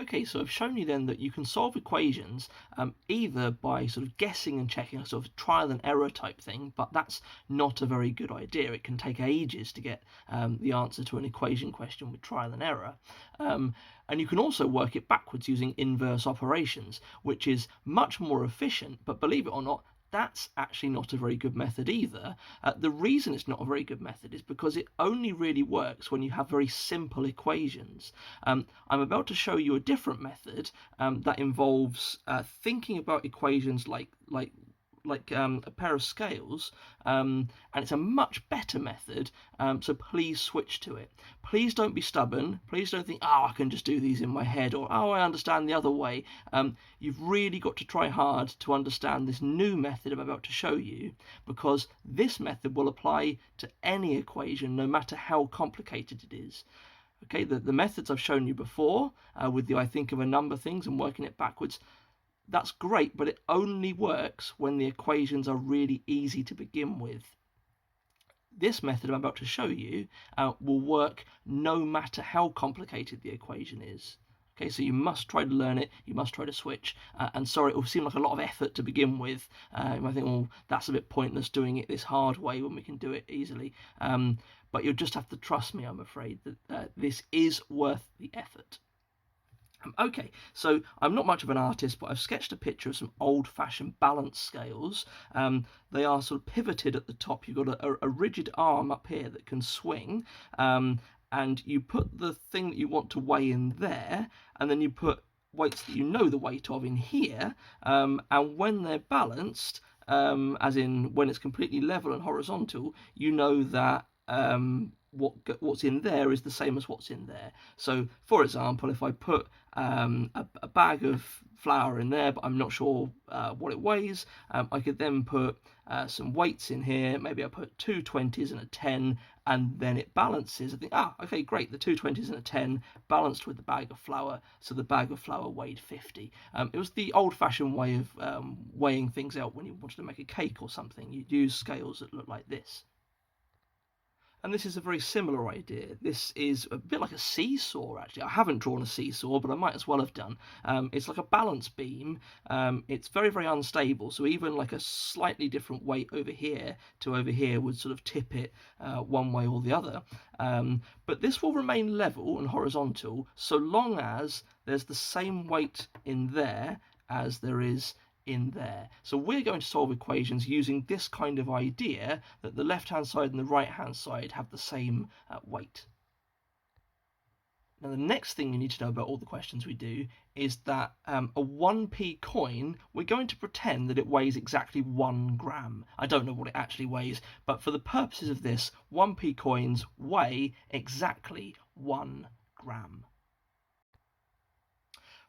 Okay, so I've shown you then that you can solve equations either by sort of guessing and checking, a sort of trial and error type thing, but that's not a very good idea. It can take ages to get the answer to an equation question with trial and error. And you can also work it backwards using inverse operations, which is much more efficient, but believe it or not, that's actually not a very good method either. The reason it's not a very good method is because it only really works when you have very simple equations. I'm about to show you a different method that involves thinking about equations like a pair of scales, and it's a much better method, so please switch to it. Please don't be stubborn. Please don't think, oh, I can just do these in my head, or oh, I understand the other way. You've really got to try hard to understand this new method I'm about to show you, because this method will apply to any equation, no matter how complicated it is. Okay, the methods I've shown you before, with the I think of a number things and working it backwards, that's great, but it only works when the equations are really easy to begin with. This method I'm about to show you will work no matter how complicated the equation is. Okay, so you must try to learn it, you must try to switch, and sorry, it will seem like a lot of effort to begin with. You might think, well, that's a bit pointless doing it this hard way when we can do it easily. But you'll just have to trust me, I'm afraid, that this is worth the effort. Okay, so I'm not much of an artist, but I've sketched a picture of some old-fashioned balance scales. They are sort of pivoted at the top. You've got a rigid arm up here that can swing, and you put the thing that you want to weigh in there, and then you put weights that you know the weight of in here, and when they're balanced, as in when it's completely level and horizontal, you know that what's in there is the same as what's in there. So, for example, if I put a bag of flour in there, but I'm not sure what it weighs, I could then put some weights in here. Maybe I put two 20s and a 10, and then it balances. I think, okay, great, the two 20s and a 10 balanced with the bag of flour, so the bag of flour weighed 50. It was the old-fashioned way of weighing things out when you wanted to make a cake or something. You'd use scales that look like this. And this is a very similar idea. This is a bit like a seesaw, actually. I haven't drawn a seesaw, but I might as well have done. It's like a balance beam. It's very, very unstable, so even like a slightly different weight over here to over here would sort of tip it one way or the other. But this will remain level and horizontal so long as there's the same weight in there as there is in there. So we're going to solve equations using this kind of idea, that the left-hand side and the right-hand side have the same weight. Now the next thing you need to know about all the questions we do is that a 1p coin, we're going to pretend that it weighs exactly 1 gram. I don't know what it actually weighs, but for the purposes of this, 1p coins weigh exactly 1 gram.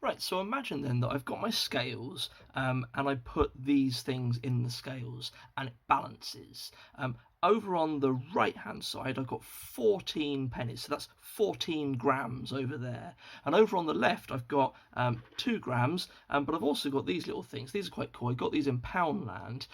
Right, so imagine then that I've got my scales and I put these things in the scales and it balances. Over on the right hand side I've got 14 pennies, so that's 14 grams over there. And over on the left I've got 2 grams, but I've also got these little things. These are quite cool. I got these in Poundland.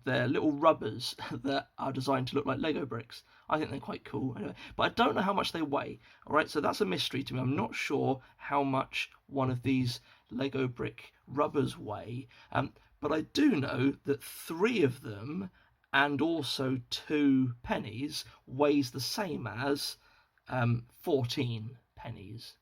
They're little rubbers that are designed to look like Lego bricks. I think they're quite cool, anyway, but I don't know how much they weigh. All right, so that's a mystery to me. I'm not sure how much one of these Lego brick rubbers weigh, but I do know that 3 of them and also 2 pennies weighs the same as 14 pennies.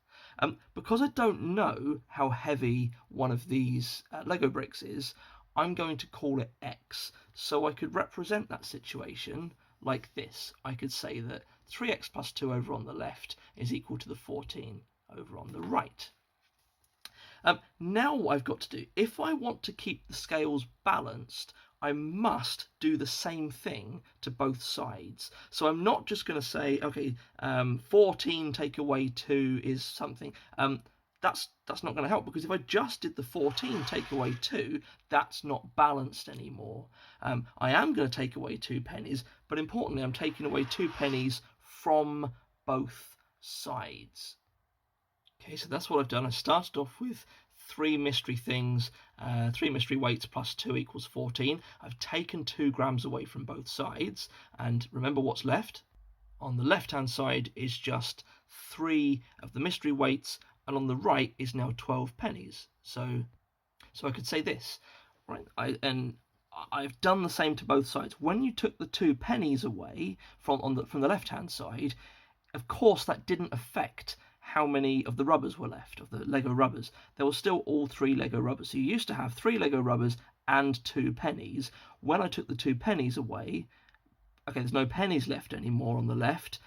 Because I don't know how heavy one of these Lego bricks is, I'm going to call it X, so I could represent that situation like this. I could say that 3x plus 2 over on the left is equal to the 14 over on the right. Now what I've got to do, if I want to keep the scales balanced, I must do the same thing to both sides. So I'm not just going to say, okay, 14 take away 2 is something. That's not going to help, because if I just did the 14 take away 2, that's not balanced anymore. I am going to take away 2 pennies, but importantly, I'm taking away 2 pennies from both sides. Okay, so that's what I've done. I started off with 3 mystery things, 3 mystery weights plus 2 equals 14. I've taken 2 grams away from both sides, and remember what's left? On the left-hand side is just 3 of the mystery weights and on the right is now 12 pennies. So I could say this, right? I've done the same to both sides. When you took the 2 pennies away from the left-hand side, of course that didn't affect how many of the rubbers were left, of the Lego rubbers. There were still all 3 Lego rubbers. So you used to have 3 Lego rubbers and 2 pennies. When I took the 2 pennies away, okay, there's no pennies left anymore on the left,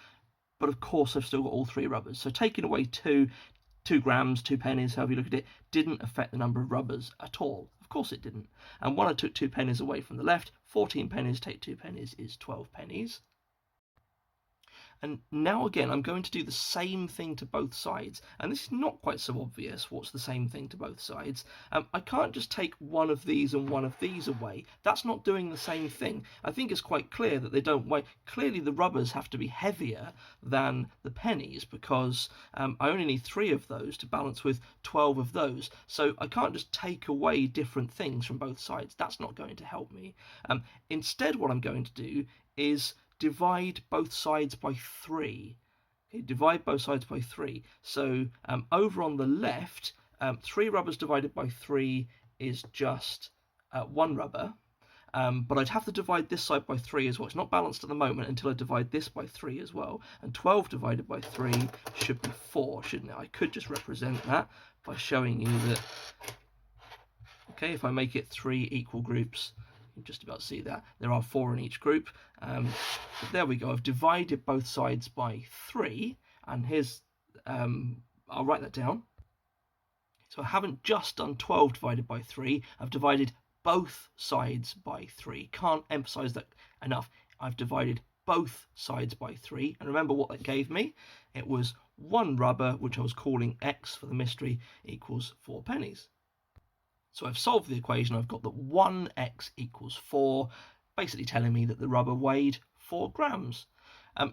but of course I've still got all 3 rubbers. So taking away 2 grams, 2 pennies, however you look at it, didn't affect the number of rubbers at all. Of course it didn't. And when I took 2 pennies away from the left, 14 pennies take 2 pennies is 12 pennies. And now again, I'm going to do the same thing to both sides. And this is not quite so obvious what's the same thing to both sides. I can't just take one of these and one of these away. That's not doing the same thing. I think it's quite clear that they don't weigh. Clearly the rubbers have to be heavier than the pennies, because I only need 3 of those to balance with 12 of those. So I can't just take away different things from both sides. That's not going to help me. Instead, what I'm going to do is divide both sides by 3. Okay, divide both sides by 3. So over on the left, 3 rubbers divided by 3 is just 1 rubber. But I'd have to divide this side by 3 as well. It's not balanced at the moment until I divide this by 3 as well. And 12 divided by 3 should be 4, shouldn't it? I could just represent that by showing you that, okay, if I make it 3 equal groups, you can just about see that there are 4 in each group. But there we go. I've divided both sides by 3, and here's I'll write that down. So I haven't just done 12 divided by 3. I've divided both sides by 3. Can't emphasize that enough. I've divided both sides by 3, and remember what that gave me. It was 1 rubber, which I was calling X for the mystery, equals 4 pennies. So I've solved the equation. I've got that 1x equals 4, basically telling me that the rubber weighed 4 grams. I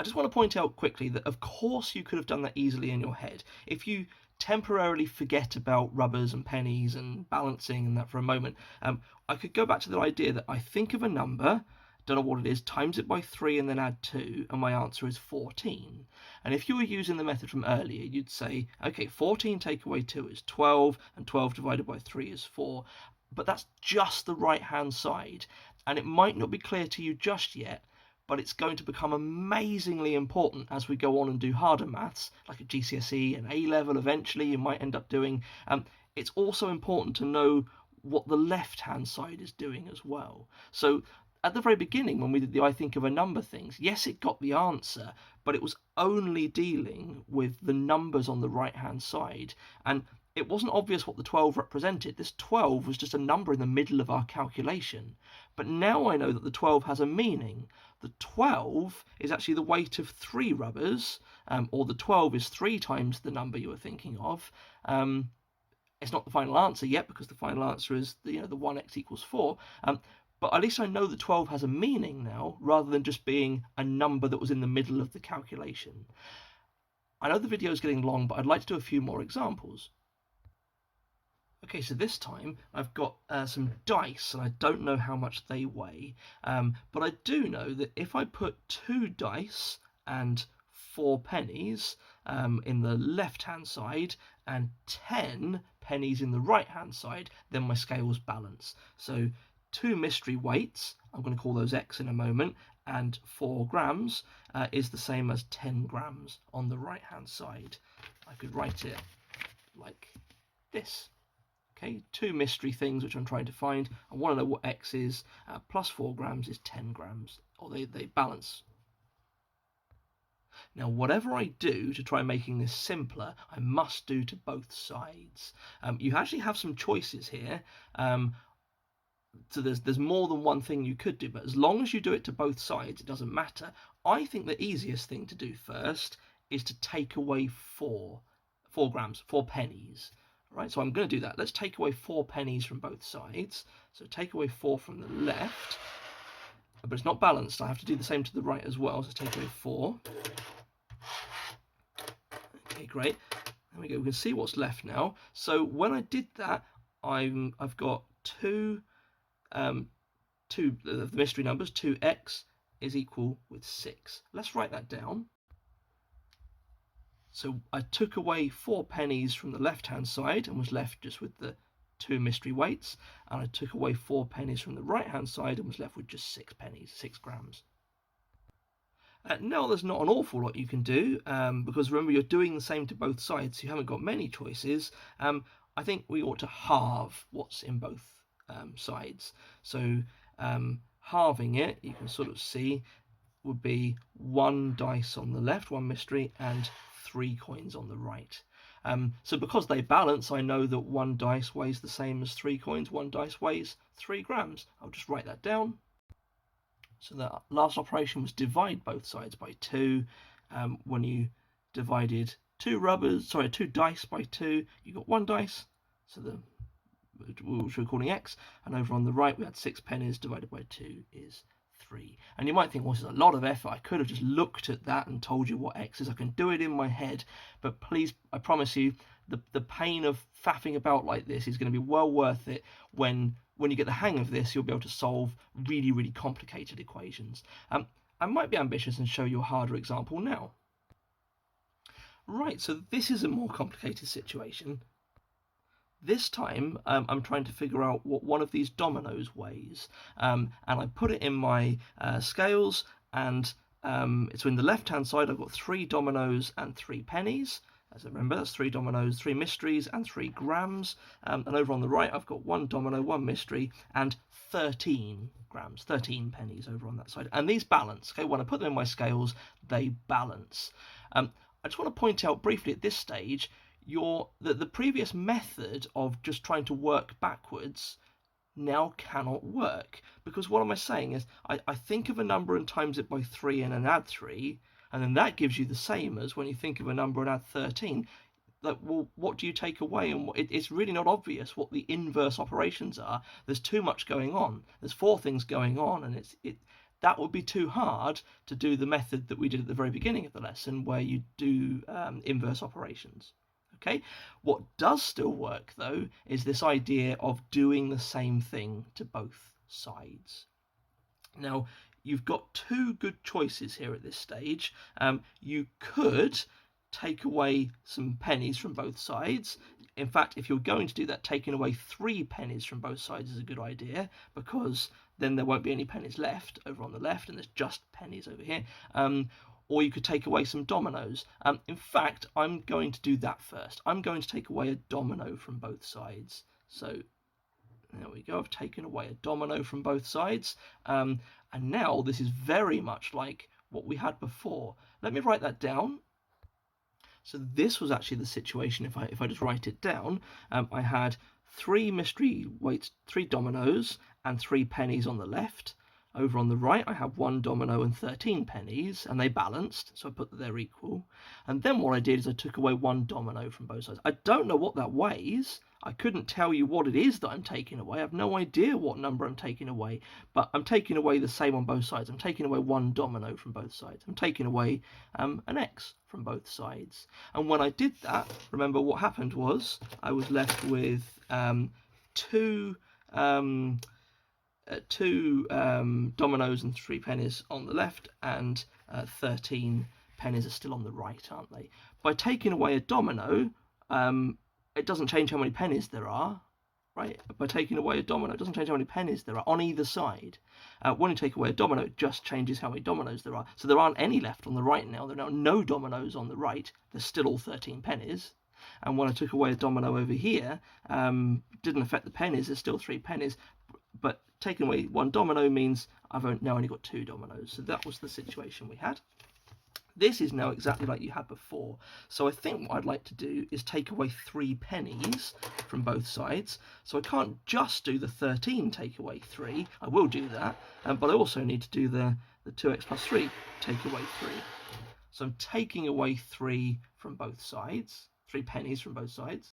just want to point out quickly that of course you could have done that easily in your head. If you temporarily forget about rubbers and pennies and balancing and that for a moment, I could go back to the idea that I think of a number, don't know what it is, times it by 3 and then add 2, and my answer is 14. And if you were using the method from earlier, you'd say, okay, 14 take away 2 is 12, and 12 divided by 3 is 4. But that's just the right-hand side, and it might not be clear to you just yet, but it's going to become amazingly important as we go on and do harder maths, like a GCSE and A-level eventually you might end up doing. It's also important to know what the left-hand side is doing as well. So at the very beginning, when we did the I think of a number things, yes, it got the answer, but it was only dealing with the numbers on the right-hand side. And it wasn't obvious what the 12 represented. This 12 was just a number in the middle of our calculation. But now I know that the 12 has a meaning. The 12 is actually the weight of 3 rubbers, or the 12 is 3 times the number you were thinking of. It's not the final answer yet, because the final answer is the 1x equals 4. But at least I know that 12 has a meaning now, rather than just being a number that was in the middle of the calculation. I know the video is getting long, but I'd like to do a few more examples. Okay, so this time I've got some dice, and I don't know how much they weigh, but I do know that if I put 2 dice and 4 pennies in the left-hand side and 10 pennies in the right-hand side, then my scales balance. So 2 mystery weights, I'm going to call those X in a moment, and 4 grams is the same as 10 grams on the right-hand side. I could write it like this. Okay, 2 mystery things which I'm trying to find. I want to know what X is. Plus 4 grams is 10 grams, or they balance. Now, whatever I do to try making this simpler, I must do to both sides. You actually have some choices here. So there's more than one thing you could do, but as long as you do it to both sides, it doesn't matter. I think the easiest thing to do first is to take away 4 pennies. Right, so I'm going to do that. Let's take away 4 pennies from both sides. So take away 4 from the left, but it's not balanced. I have to do the same to the right as well. So take away 4. Okay, great. There we go. We can see what's left now. So when I did that, I've got 2 of the mystery numbers. 2x is equal with 6. Let's write that down. So I took away 4 pennies from the left-hand side and was left just with the 2 mystery weights, and I took away 4 pennies from the right-hand side and was left with just 6 pennies, 6 grams. Now there's not an awful lot you can do, because remember you're doing the same to both sides, so you haven't got many choices. I think we ought to halve what's in both sides. So halving it, you can sort of see, would be 1 dice on the left, 1 mystery, and 3 coins on the right. So because they balance, I know that 1 dice weighs the same as 3 coins. 1 dice weighs 3 grams. I'll just write that down. So the last operation was divide both sides by 2. When you divided 2 dice by 2, you got 1 dice, so which we're calling X, and over on the right we had 6 pennies divided by 2 is 3. And you might think, well, this is a lot of effort. I could have just looked at that and told you what X is. I can do it in my head, but please, I promise you, the pain of faffing about like this is going to be well worth it when you get the hang of this. You'll be able to solve really, really complicated equations. I might be ambitious and show you a harder example now. Right, so this is a more complicated situation. This time I'm trying to figure out what one of these dominoes weighs, and I put it in my scales, and so in the left hand side I've got 3 dominoes and 3 pennies. As I remember, that's 3 dominoes, 3 mysteries, and 3 grams. And over on the right I've got 1 domino, 1 mystery, and 13 grams, 13 pennies over on that side. And these balance. Okay, when I put them in my scales, they balance. I just want to point out briefly at this stage, the previous method of just trying to work backwards now cannot work, because what am I saying is I think of a number and times it by 3 and then add 3, and then that gives you the same as when you think of a number and add 13. Like, well, what do you take away? And it's really not obvious what the inverse operations are. There's too much going on. There's 4 things going on, and that would be too hard to do the method that we did at the very beginning of the lesson, where you do inverse operations. Okay, what does still work though is this idea of doing the same thing to both sides. Now you've got 2 good choices here at this stage. You could take away some pennies from both sides. In fact, if you're going to do that, taking away 3 pennies from both sides is a good idea, because then there won't be any pennies left over on the left and there's just pennies over here. Or you could take away some dominoes. In fact, I'm going to do that first. I'm going to take away a domino from both sides. So there we go. I've taken away a domino from both sides. And now this is very much like what we had before. Let me write that down. So this was actually the situation. If I just write it down, I had 3 mystery weights, 3 dominoes, and 3 pennies on the left. Over on the right, I have 1 domino and 13 pennies, and they balanced, so I put that they're equal. And then what I did is I took away 1 domino from both sides. I don't know what that weighs. I couldn't tell you what it is that I'm taking away. I have no idea what number I'm taking away, but I'm taking away the same on both sides. I'm taking away 1 domino from both sides. I'm taking away an X from both sides. And when I did that, remember what happened was I was left with 2 dominoes and 3 pennies on the left, and 13 pennies are still on the right, aren't they? By taking away a domino, it doesn't change how many pennies there are, right? By taking away a domino, it doesn't change how many pennies there are on either side. When you take away a domino, it just changes how many dominoes there are. So there aren't any left on the right now. There are now no dominoes on the right. There's still all 13 pennies. And when I took away a domino over here, didn't affect the pennies. There's still 3 pennies. But taking away 1 domino means I've now only got 2 dominoes. So that was the situation we had. This is now exactly like you had before. So I think what I'd like to do is take away 3 pennies from both sides. So I can't just do the 13 take away 3. I will do that. But I also need to do the 2x plus 3 take away 3. So I'm taking away 3 from both sides. 3 pennies from both sides.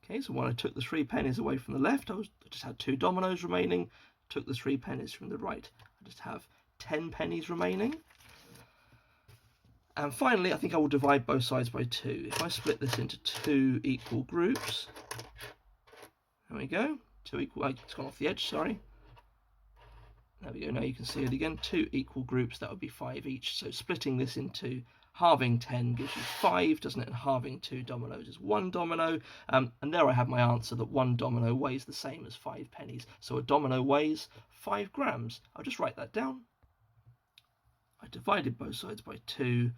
Okay, so when I took the 3 pennies away from the left, I just had 2 dominoes remaining. Took the 3 pennies from the right, I just have 10 pennies remaining. And finally, I think I will divide both sides by 2. If I split this into 2 equal groups, there we go. 2 equal, it's gone off the edge, sorry. There we go, now you can see it again. 2 equal groups, that would be 5 each. So splitting this into halving 10 gives you 5, doesn't it? And halving 2 dominoes is 1 domino. And there I have my answer, that 1 domino weighs the same as 5 pennies. So a domino weighs 5 grams. I'll just write that down. I divided both sides by 2,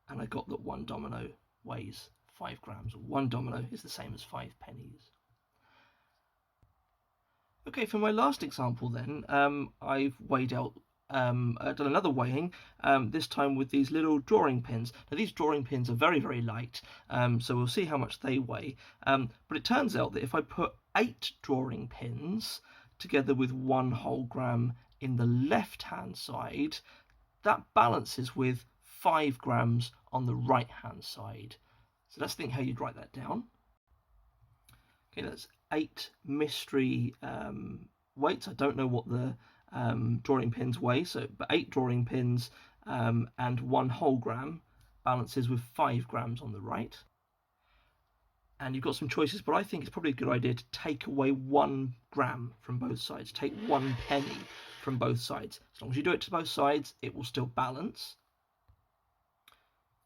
and I got that 1 domino weighs 5 grams. 1 domino is the same as 5 pennies. Okay, for my last example then, I've weighed out, done another weighing, this time with these little drawing pins. Now these drawing pins are very, very light, so we'll see how much they weigh. But it turns out that if I put 8 drawing pins together with 1 whole gram in the left-hand side, that balances with 5 grams on the right-hand side. So let's think how you'd write that down. Okay, that's 8 mystery weights. I don't know what the drawing pins weigh, but 8 drawing pins and 1 whole gram balances with 5 grams on the right. And you've got some choices, but I think it's probably a good idea to take away 1 gram from both sides. Take 1 penny from both sides. As long as you do it to both sides, it will still balance.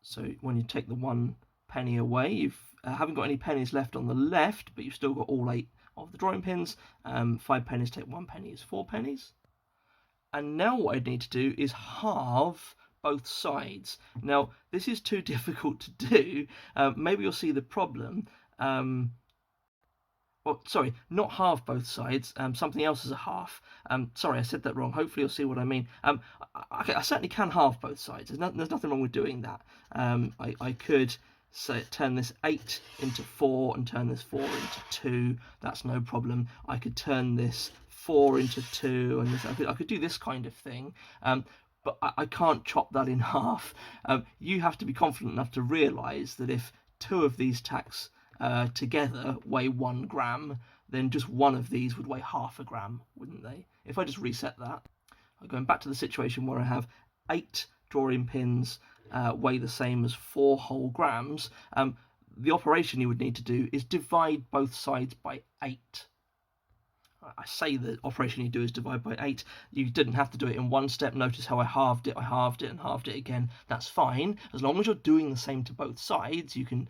So when you take the 1 penny away, you haven't got any pennies left on the left, but you've still got all 8 of the drawing pins. 5 pennies take 1 penny is 4 pennies. And now what I need to do is halve both sides. Now this is too difficult to do. Maybe you'll see the problem. Well, sorry, not halve both sides. Something else is a half. Sorry, I said that wrong. Hopefully you'll see what I mean. I certainly can halve both sides. There's nothing wrong with doing that. I could turn this 8 into 4 and turn this 4 into 2. That's no problem. I could turn this 4 into 2, and I could do this kind of thing. But I can't chop that in half. You have to be confident enough to realise that if 2 of these tacks together weigh 1 gram, then just one of these would weigh half a gram, wouldn't they? If I just reset that, I'm going back to the situation where I have 8 drawing pins weigh the same as 4 whole grams. The operation you would need to do is divide both sides by 8. I say the operation you do is divide by 8. You didn't have to do it in one step. Notice how I halved it and halved it again. That's fine. As long as you're doing the same to both sides, you can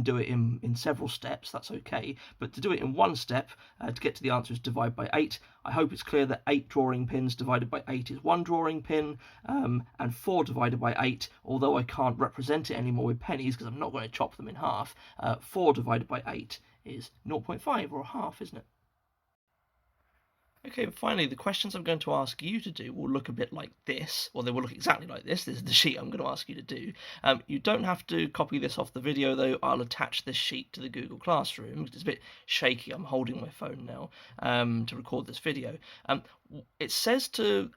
do it in several steps. That's okay. But to do it in one step, to get to the answer is divide by 8. I hope it's clear that 8 drawing pins divided by 8 is 1 drawing pin, and 4 divided by 8, although I can't represent it anymore with pennies because I'm not going to chop them in half, 4 divided by 8 is 0.5, or a half, isn't it? Okay, and finally, the questions I'm going to ask you to do will look a bit like this, or they will look exactly like this. This is the sheet I'm going to ask you to do. You don't have to copy this off the video, though. I'll attach this sheet to the Google Classroom. It's a bit shaky. I'm holding my phone now to record this video. It says to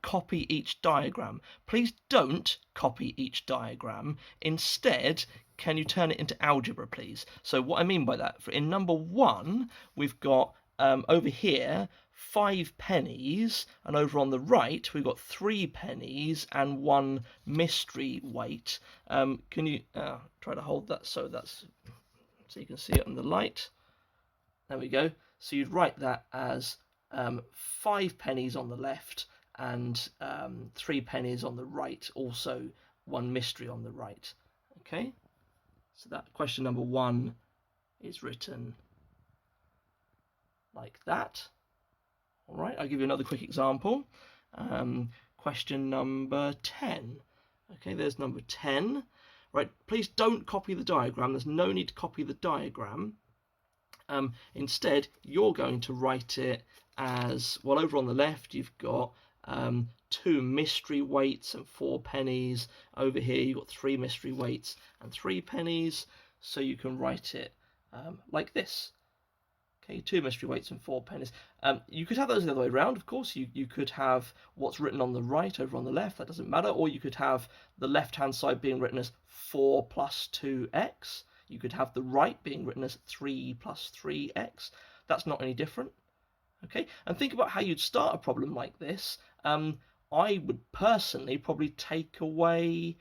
copy each diagram. Please don't copy each diagram. Instead, can you turn it into algebra, please? So what I mean by that, in number 1, we've got over here 5 pennies, and over on the right we've got 3 pennies and 1 mystery weight. Can you try to hold that so you can see it in the light? There we go. So you'd write that as 5 pennies on the left and 3 pennies on the right, also 1 mystery on the right. Okay, so that question number 1 is written like that. All right, I'll give you another quick example. Question number 10. Okay, there's number 10. Right, please don't copy the diagram. There's no need to copy the diagram. Instead, you're going to write it as, well, over on the left, you've got 2 mystery weights and 4 pennies. Over here, you've got 3 mystery weights and 3 pennies. So you can write it like this. Okay, 2 mystery weights and 4 pennies. You could have those the other way around, of course. You could have what's written on the right over on the left, that doesn't matter. Or you could have the left-hand side being written as 4 plus 2x. You could have the right being written as 3 plus 3x. That's not any different. Okay, and think about how you'd start a problem like this. I would personally probably take away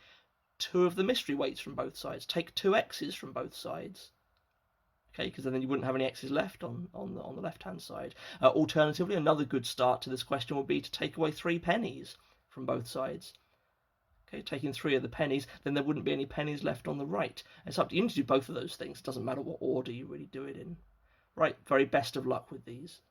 2 of the mystery weights from both sides. Take 2 x's from both sides. Okay, because then you wouldn't have any x's left on the left-hand side. Alternatively, another good start to this question would be to take away 3 pennies from both sides. okay, taking 3 of the pennies, then there wouldn't be any pennies left on the right. It's up to you to do both of those things. It doesn't matter what order you really do it in. Right, very best of luck with these.